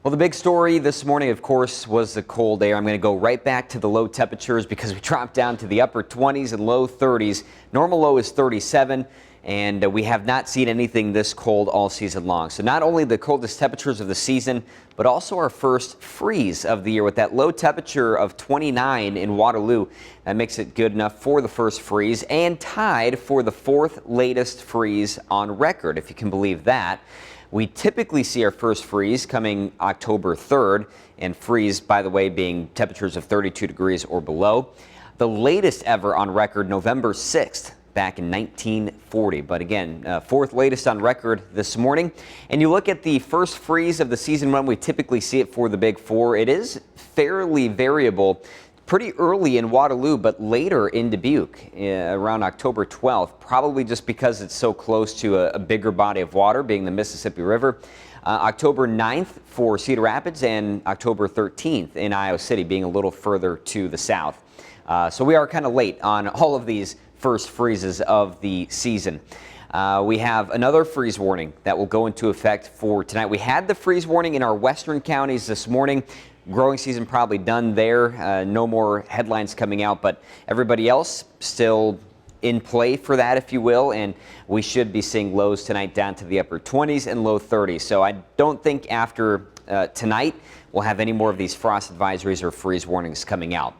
Well, the big story this morning, of course, was the cold air. I'm going to go right back to the low temperatures because we dropped down to the upper 20s and low 30s. Normal low is 37, and we have not seen anything this cold all season long. So not only the coldest temperatures of the season, but also our first freeze of the year with that low temperature of 29 in Waterloo. That makes it good enough for the first freeze and tied for the fourth latest freeze on record, if you can believe that. We typically see our first freeze coming October 3rd, and freeze, by the way, being temperatures of 32 degrees or below. The latest ever on record, November 6th, back in 1940. But again, fourth latest on record this morning. And you look at the first freeze of the season when we typically see it for the Big Four. It is fairly variable. Pretty early in Waterloo, but later in Dubuque around October 12th, probably just because it's so close to a bigger body of water, being the Mississippi River. October 9th for Cedar Rapids and October 13th in Iowa City, being a little further to the south. So we are kind of late on all of these first freezes of the season. We have another freeze warning that will go into effect for tonight. We had the freeze warning in our western counties this morning. Growing season probably done there. No more headlines coming out, but everybody else still in play for that, if you will. And we should be seeing lows tonight down to the upper 20s and low 30s. So I don't think after tonight we'll have any more of these frost advisories or freeze warnings coming out.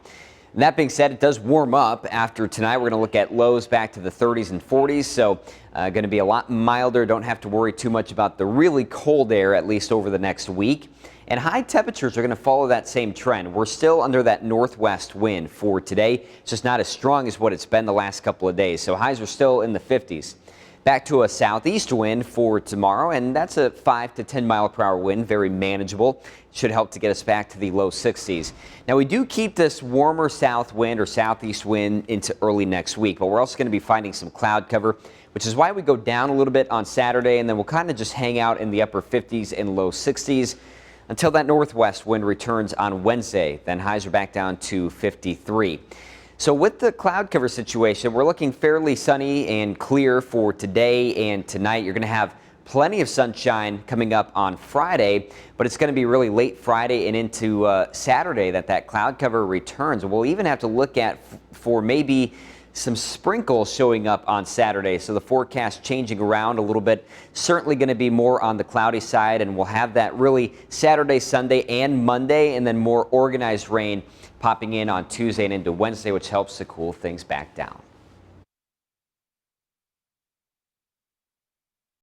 And that being said, it does warm up after tonight. We're going to look at lows back to the 30s and 40s, so going to be a lot milder. Don't have to worry too much about the really cold air, at least over the next week. And high temperatures are going to follow that same trend. We're still under that northwest wind for today. It's just not as strong as what it's been the last couple of days, so highs are still in the 50s. Back to a southeast wind for tomorrow, and that's a 5 to 10 mile per hour wind, very manageable. Should help to get us back to the low 60s. Now we do keep this warmer south wind or southeast wind into early next week, but we're also going to be finding some cloud cover, which is why we go down a little bit on Saturday, and then we'll kind of just hang out in the upper 50s and low 60s until that northwest wind returns on Wednesday. Then highs are back down to 53. So with the cloud cover situation, we're looking fairly sunny and clear for today and tonight. You're going to have plenty of sunshine coming up on Friday, but it's going to be really late Friday and into Saturday that cloud cover returns. We'll even have to look at for maybe some sprinkles showing up on Saturday. So the forecast changing around a little bit. Certainly going to be more on the cloudy side, and we'll have that really Saturday, Sunday, and Monday, and then more organized rain popping in on Tuesday and into Wednesday, which helps to cool things back down.